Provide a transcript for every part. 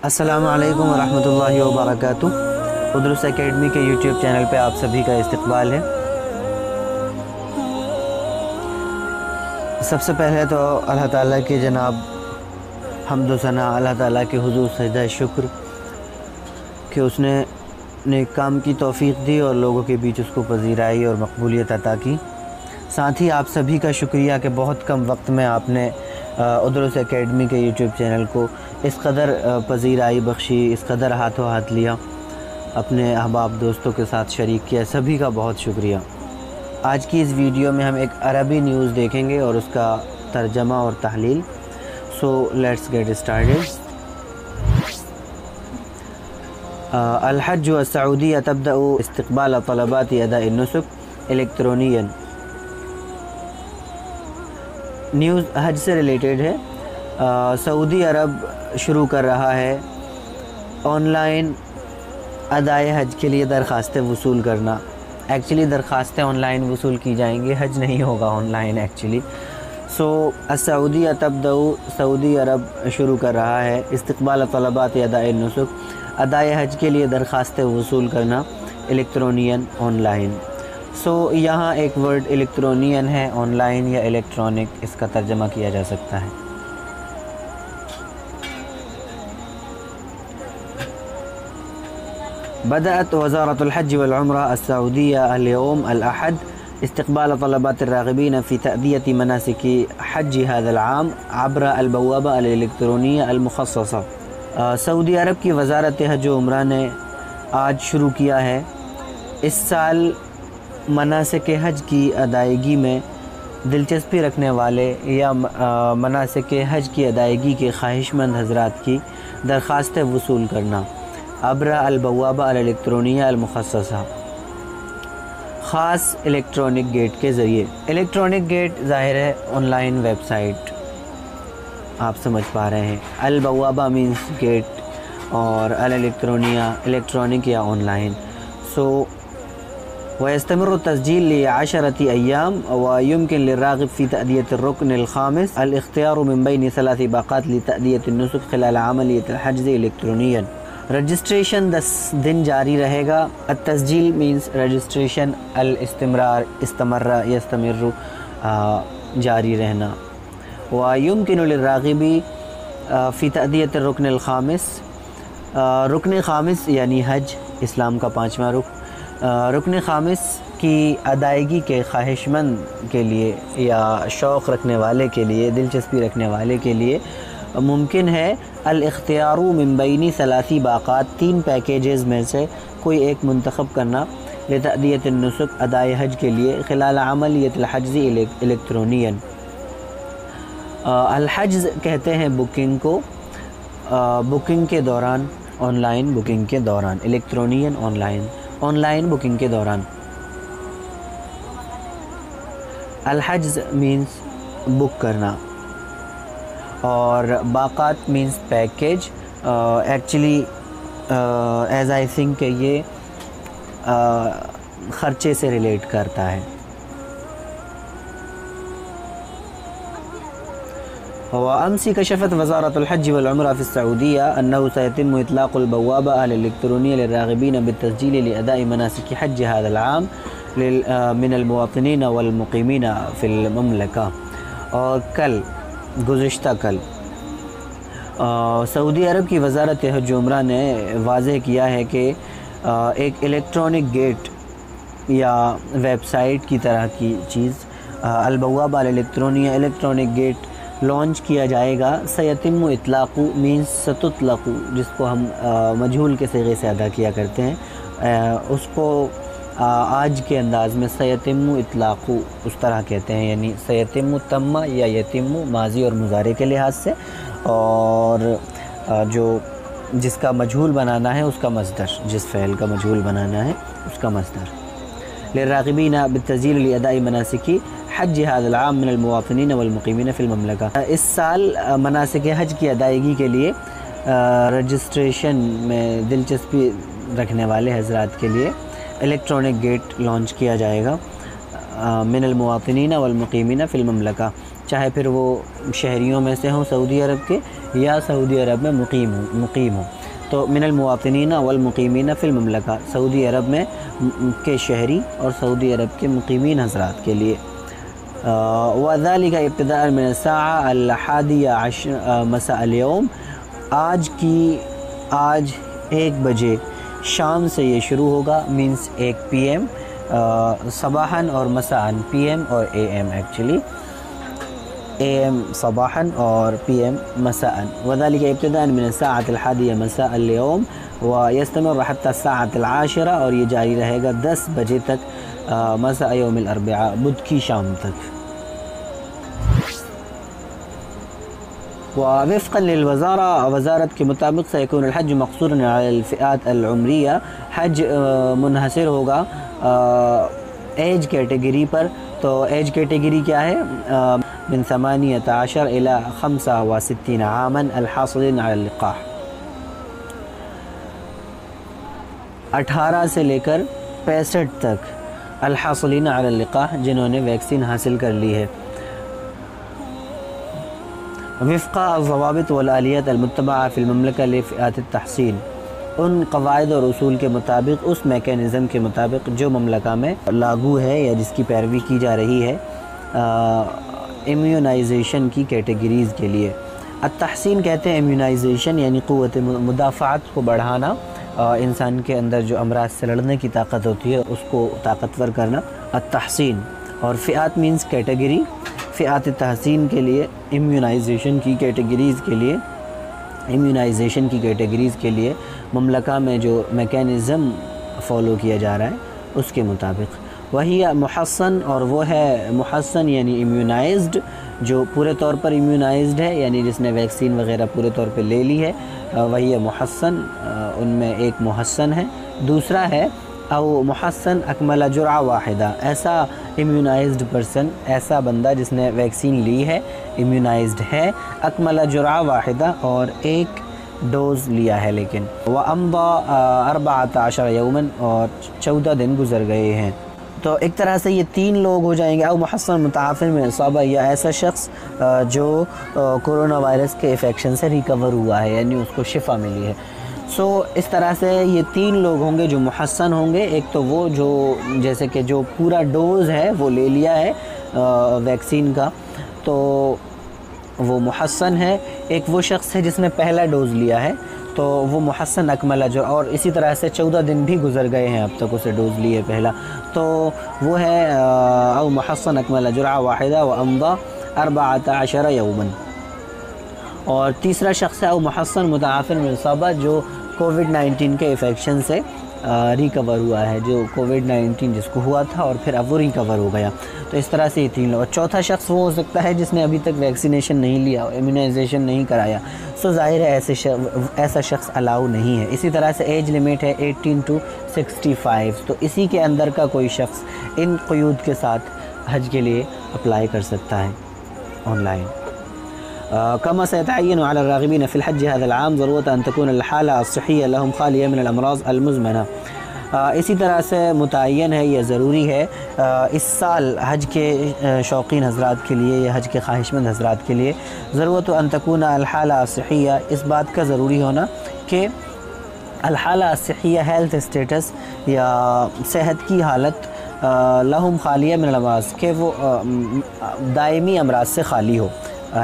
السلام علیکم ورحمۃ اللہ وبرکاتہ۔ ادرس اکیڈمی کے یوٹیوب چینل پہ آپ سبھی کا استقبال ہے۔ سب سے پہلے تو اللہ تعالیٰ کی جناب حمد و ثنا، اللہ تعالیٰ کے حضور سجدہ شکر کہ اس نے نیک کام کی توفیق دی اور لوگوں کے بیچ اس کو پذیرائی اور مقبولیت عطا کی۔ ساتھ ہی آپ سبھی کا شکریہ کہ بہت کم وقت میں آپ نے ادرس اکیڈمی کے یوٹیوب چینل کو اس قدر پذیرائی بخشی، اس قدر ہاتھوں ہاتھ لیا، اپنے احباب دوستوں کے ساتھ شریک کیا۔ سبھی کا بہت شکریہ۔ آج کی اس ویڈیو میں ہم ایک عربی نیوز دیکھیں گے اور اس کا ترجمہ اور تحلیل۔ So let's get started. الحج السعودیہ تبدأ استقبال طلبات اداء النسک الیکٹرونیاً۔ نیوز حج سے ریلیٹڈ ہے۔ سعودی عرب شروع کر رہا ہے آن لائن ادائے حج کے لیے درخواستیں وصول کرنا۔ ایکچولی درخواستیں آن لائن وصول کی جائیں گی، حج نہیں ہوگا آن لائن ایکچولی۔ سو السعودیہ تبدأ، سعودی عرب شروع کر رہا ہے استقبال طلبات اداء النسک، ادائے حج کے لیے درخواستیں وصول کرنا الیکٹرونین، آن لائن۔ سو یہاں ایک ورڈ الیکٹرونین ہے، آن لائن یا الیکٹرانک، اس کا ترجمہ کیا جا سکتا ہے۔ بدأت وزارة الحج والعمرة السعودية اليوم الأحد استقبال طلبات الراغبين في تأدية مناسك حج هذا العام عبر البوابة الإلكترونية المخصصة۔ سعودی عرب کی وزارت حج و عمرہ نے آج شروع کیا ہے اس سال مناسک حج کی ادائیگی میں دلچسپی رکھنے والے یا مناسک حج کی ادائیگی کے خواہش مند حضرات کی درخواستیں وصول کرنا عبر البوابہ الیکٹرونیہ المخصصہ، خاص الیکٹرانک گیٹ کے ذریعے۔ الیکٹرانک گیٹ ظاہر ہے آن لائن ویب سائٹ، آپ سمجھ پا رہے ہیں۔ البوابہ مینس گیٹ اور الیکٹرونیہ الیکٹرانک یا آن لائن۔ سو ويستمر التسجيل ل10 أيام ويمكن للراغب في تأدية الركن الخامس الاختيار من بين 3 باقات لتأدية النسك خلال عملية الحجز إلكترونيا۔ رجسٹریشن 10 دن جاری رہے گا۔ التسجیل مینس رجسٹریشن، الاستمرار استمر یستمر، جاری رہنا۔ ويمكن للراغب في تأدية الركن الخامس، رکن خامس یعنی حج، اسلام کا 5واں رکن، رکن خامس کی ادائیگی کے خواہش مند کے لیے یا شوق رکھنے والے کے لیے، دلچسپی رکھنے والے کے لیے ممکن ہے الاختیار من بین 3 باقات، 3 پیکیجز میں سے کوئی ایک منتخب کرنا، لتأدیۃ النسک، ادائے حج کے لیے، خلال عملیۃ الحجز الیکٹرونیا۔ الحجز کہتے ہیں بکنگ کو، بکنگ کے دوران، آن لائن بکنگ کے دوران، الیکٹرونین online, online booking کے دوران۔ الحجز مینس بک کرنا اور باقات means package. Actually as I think کہ یہ خرچے سے ریلیٹ کرتا ہے۔ وأمس كشفت وزارة الحج والعمرة في السعودية أنه سيتم إطلاق البوابة الإلكترونية للراغبين بالتسجيل لأداء مناسك حج هذا العام من المواطنين والمقيمين في المملكة۔ اور کل، گزشتہ کل، سعودی عرب کی وزارت حج و عمرہ نے واضح کیا ہے کہ ایک الیکٹرانک گیٹ یا ویب سائٹ کی طرح کی چیز، البوابہ الیکٹرونیہ الیکٹرانک گیٹ لانچ کیا جائے گا۔ سیتم اطلاق مینس ستطلق، جس کو ہم مجہول کے صیغے سے ادا کیا کرتے ہیں، اس کو آج کے انداز میں سیتم اطلاق اس طرح کہتے ہیں، یعنی سیتم تم یا یتم ماضی اور مضارع کے لحاظ سے، اور جو جس کا مجہول بنانا ہے اس کا مصدر، جس فعل کا مجہول بنانا ہے اس کا مصدر۔ للراغبین بالتسجیل لاداء مناسک حج هذا العام من المواطنین والمقیمین فی المملکہ۔ اس سال مناسک حج کی ادائیگی کے لیے رجسٹریشن میں دلچسپی رکھنے والے حضرات کے لیے الیکٹرانک گیٹ لانچ کیا جائے گا، من المواطنین والمقیمین فی المملکہ، چاہے پھر وہ شہریوں میں سے ہوں سعودی عرب کے یا سعودی عرب میں مقیم ہوں. تو من المواطنین والمقیمین فی المملکہ، سعودی عرب میں کے شہری اور سعودی عرب کے مقیمین حضرات کے لیے. وذلك ابتداء من الساعة 11 مساء اليوم، آج 1 بجے شام سے یہ شروع ہوگا، مینس 1 PM صباحاً اور مساءً، PM اور AM ایکچولی، AM صباحاً اور PM مساءً. وذلك ابتداء من الساعة 11 مساء اليوم ويستمر حتى الساعة 10، اور یہ جاری رہے گا 10 بجے تک مساء یوم الاربعاء، بدھ کی شام تک. ووفقا للوزارہ، وزارت کے مطابق سيكون الحج مقصورا على الفئات العمریہ، حج منحصر ہوگا ایج کیٹیگری پر. تو ایج کیٹیگری کیا ہے؟ من 18 إلى 65 عاما الحاصلين على اللقاح، 18 سے لے کر 65 تک، الحاصلین علی اللقاح، جنہوں نے ویکسین حاصل کر لی ہے. وفق الضوابط والآلیات المتبعہ فی المملکہ لفئات التحصین، ان قواعد اور اصول کے مطابق، اس میکینزم کے مطابق جو مملکہ میں لاگو ہے یا جس کی پیروی کی جا رہی ہے امیونائزیشن کی کیٹیگریز کے لیے. التحصین کہتے ہیں امیونائزیشن، یعنی قوت مدافعت کو بڑھانا، انسان کے اندر جو امراض سے لڑنے کی طاقت ہوتی ہے اس کو طاقتور کرنا، التحصین. اور فئات مینس کیٹیگری، فئات تحصین کے لیے امیونائزیشن کی کیٹیگریز کے لیے مملکہ میں جو میکینزم فالو کیا جا رہا ہے اس کے مطابق. وہی محصن، اور وہ ہے محصن یعنی امیونائزڈ، جو پورے طور پر امیونائزڈ ہے، یعنی جس نے ویکسین وغیرہ پورے طور پہ لے لی ہے، وہی ہے محصن. ان میں ایک محصن ہے. دوسرا ہے او محصن اکمل جرعہ واحدہ، ایسا امیونائزڈ پرسن، ایسا بندہ جس نے ویکسین لی ہے، امیونائزڈ ہے، اکمل جرعہ واحدہ، اور 1 ڈوز لیا ہے لیکن. وَأَمْضَى 14 يوماً، اور 14 دن گزر گئے ہیں. تو ایک طرح سے یہ 3 لوگ ہو جائیں گے. او محصن متعافٍ من اصابہ، یا ایسا شخص جو کورونا وائرس کے انفیکشن سے ریکور ہوا ہے، یعنی اس کو شفا ملی ہے. سو اس طرح سے یہ 3 لوگ ہوں گے جو محصن ہوں گے. ایک تو وہ جو جیسے کہ جو پورا ڈوز ہے وہ لے لیا ہے ویکسین کا، تو وہ محصن ہے. ایک وہ شخص ہے جس نے پہلا ڈوز لیا ہے، تو وہ محصن اکمل جو، اور اسی طرح سے 14 دن بھی گزر گئے ہیں اب تک اسے ڈوز لیے پہلا، تو وہ ہے او محصن اکمل جرعہ واحدہ وامضى 14 یوما. اور تیسرا شخص ہے او محصن متعافٍ من اصابہ، جو کووڈ-19 کے انفیکشن سے ریکور ہوا ہے، جو کووڈ-19 جس کو ہوا تھا اور پھر اب وہ ریکور ہو گیا. تو اس طرح سے یہ 3 لوگ. اور چوتھا شخص وہ ہو سکتا ہے جس نے ابھی تک ویکسینیشن نہیں لیا، امیونائزیشن نہیں کرایا. سو ظاہر ہے ایسا شخص الاؤ نہیں ہے. اسی طرح سے ایج لمٹ ہے 18 to 65، تو اسی کے اندر کا کوئی شخص ان قیود کے ساتھ حج کے لیے اپلائی کر سکتا ہے آن لائن. كما سيتعين على الراغبين في الحج هذا العام ضرورة أن تكون الحالة الصحية لهم خالية من الأمراض المزمنة. اسی طرح سے متعین ہے، یہ ضروری ہے اس سال حج کے شوقین حضرات کے لیے یا حج کے خواہش مند حضرات کے لیے، ضرورت ان تکون الحالہ الصحیہ، اس بات کا ضروری ہونا کہ الحالہ الصحیہ ہیلتھ اسٹیٹس یا صحت کی حالت لہم خالیہ من الامراض، کہ وہ دائمی امراض سے خالی ہو،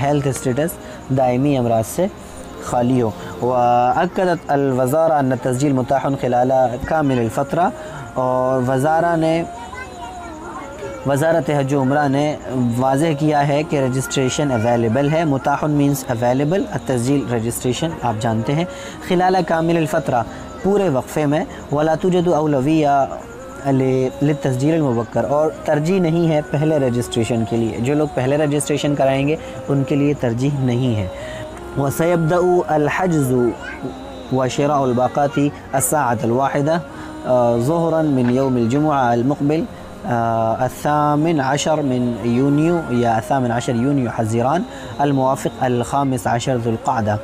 ہیلتھ اسٹیٹس دائمی امراض سے خالی ہو. وأكدت الوزارة أن التسجيل متاح خلال كامل الفترة، اور وزارت حج و عمرہ نے واضح کیا ہے کہ رجسٹریشن اویلیبل ہے. متاح مینس اویلیبل، التسجیل رجسٹریشن آپ جانتے ہیں. خلال کامل الفترہ، پورے وقفے میں. ولا توجد اولویہ للتسجیل المبکر، اور ترجیح نہیں ہے پہلے رجسٹریشن کے لیے. جو لوگ پہلے رجسٹریشن کرائیں گے ان کے لیے ترجیح نہیں ہے. وسيبدأ الحجز وشراء الباقات 1:00 ظهرا من يوم الجمعة المقبل 18 من يونيو یا 18 یونیو حزیران الموافق 15 ذو القعدہ.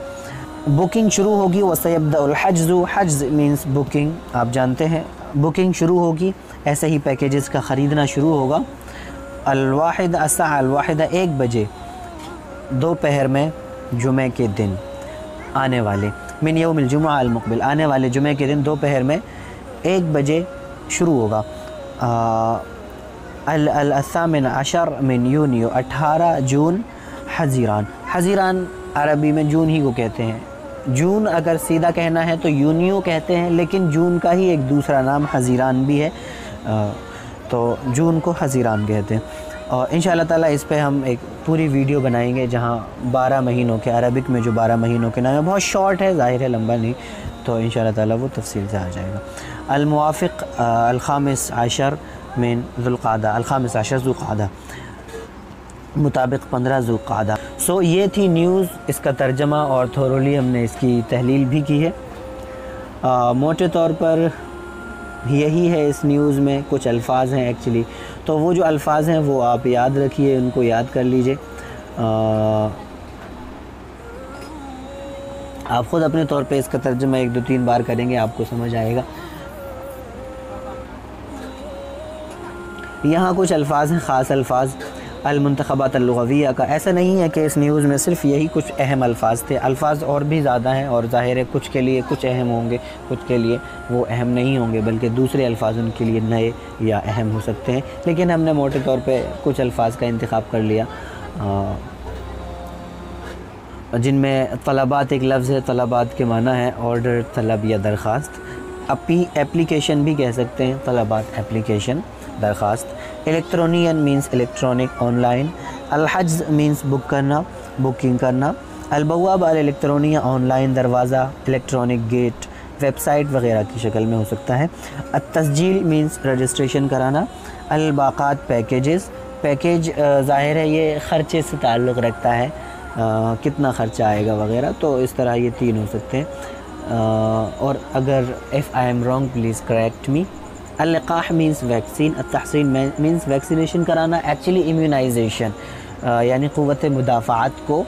بکنگ شروع ہوگی. وسيبدأ الحجز، حجز مینس بکنگ، آپ جانتے ہیں بکنگ شروع ہوگی، ایسے ہی پیکیجز کا خریدنا شروع ہوگا. 1:00 1 بجے دوپہر میں جمعہ کے دن آنے والے، من یوم الجمعہ المقبل، آنے والے جمعہ کے دن دوپہر میں 1 بجے شروع ہوگا۔ 18 من یونیو، 18 جون، حزیران۔ حزیران عربی میں جون ہی کو کہتے ہیں، جون اگر سیدھا کہنا ہے تو یونیو کہتے ہیں، لیکن جون کا ہی ایک دوسرا نام حزیران بھی ہے، تو جون کو حزیران کہتے ہیں۔ اور انشاءاللہ تعالیٰ اس پہ ہم ایک پوری ویڈیو بنائیں گے جہاں 12 مہینوں کے، عربک میں جو 12 مہینوں کے نام ہے، بہت شارٹ ہے، ظاہر ہے لمبا نہیں، تو انشاءاللہ تعالیٰ وہ تفصیل سے آ جائے گا۔ الموافق 15 من ذو القعدہ، 15 ذو القعدہ، مطابق 15 ذو القعدہ۔ سو یہ تھی نیوز، اس کا ترجمہ اور تھورولی ہم نے اس کی تحلیل بھی کی ہے۔ موٹے طور پر یہی ہے اس نیوز میں، کچھ الفاظ ہیں ایکچولی، تو وہ جو الفاظ ہیں وہ آپ یاد رکھیے، ان کو یاد کر لیجئے، آپ خود اپنے طور پہ اس کا ترجمہ 1-2-3 بار کریں گے، آپ کو سمجھ آئے گا۔ یہاں کچھ الفاظ ہیں، خاص الفاظ، المنتخبات اللغویہ کا۔ ایسا نہیں ہے کہ اس نیوز میں صرف یہی کچھ اہم الفاظ تھے، الفاظ اور بھی زیادہ ہیں، اور ظاہر ہے کچھ کے لیے کچھ اہم ہوں گے، کچھ کے لیے وہ اہم نہیں ہوں گے، بلکہ دوسرے الفاظ ان کے لیے نئے یا اہم ہو سکتے ہیں، لیکن ہم نے موٹے طور پہ کچھ الفاظ کا انتخاب کر لیا، جن میں طلبات ایک لفظ ہے، طلبات کے معنی ہے آرڈر، طلب یا درخواست، اپلیکیشن بھی کہہ سکتے ہیں، طلبات اپلیکیشن، درخواست۔ الیکٹرونین مینس الیکٹرانک، آن لائن۔ الحجز مینس بک کرنا، بکنگ کرنا۔ البوابہ الیکٹرونیہ، آن لائن دروازہ، الیکٹرانک گیٹ، ویب سائٹ وغیرہ کی شکل میں ہو سکتا ہے۔ التسجیل مینس رجسٹریشن کرانا۔ الباقات پیکیجز، پیکیج ظاہر ہے یہ خرچے سے تعلق رکھتا ہے، کتنا خرچہ آئے گا وغیرہ، تو اس طرح یہ 3 ہو سکتے ہیں، اور اگر if I am wrong please correct me۔ اللقاح مینس ویکسین، التحصین مینس ویکسینیشن کرانا، ایکچولی امیونائزیشن، یعنی قوت مدافعات کو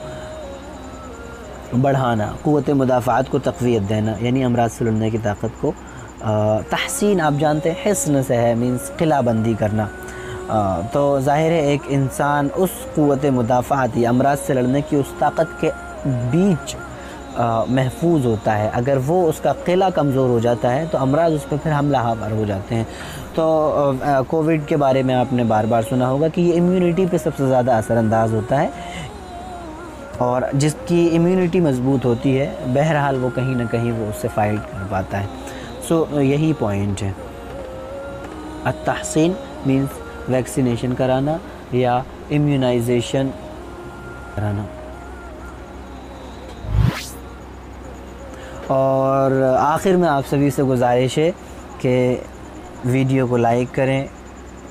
بڑھانا، قوت مدافعات کو تقویت دینا، یعنی امراض سے لڑنے کی طاقت کو۔ تحسین آپ جانتے ہیں حصن سے ہے، مینس قلعہ بندی کرنا، تو ظاہر ہے ایک انسان اس قوت مدافعات یا امراض سے لڑنے کی اس طاقت کے بیچ محفوظ ہوتا ہے، اگر وہ اس کا قلعہ کمزور ہو جاتا ہے تو امراض اس پہ پھر حملہ آور ہو جاتے ہیں۔ تو کووڈ کے بارے میں آپ نے بار بار سنا ہوگا کہ یہ امیونٹی پہ سب سے زیادہ اثر انداز ہوتا ہے، اور جس کی امیونٹی مضبوط ہوتی ہے بہرحال وہ کہیں نہ کہیں وہ اس سے فائٹ کر پاتا ہے۔ سو یہی پوائنٹ ہے۔ التحسین مینس ویکسینیشن کرانا یا امیونائزیشن کرانا۔ اور آخر میں آپ سبھی سے گزارش ہے کہ ویڈیو کو لائک کریں،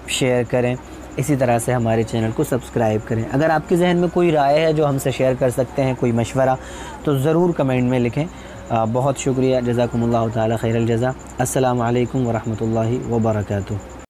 شیئر کریں، اسی طرح سے ہمارے چینل کو سبسکرائب کریں۔ اگر آپ کے ذہن میں کوئی رائے ہے جو ہم سے شیئر کر سکتے ہیں، کوئی مشورہ، تو ضرور کمنٹ میں لکھیں۔ بہت شکریہ، جزاکم اللہ تعالی خیر الجزا۔ السلام علیکم ورحمۃ اللہ وبرکاتہ۔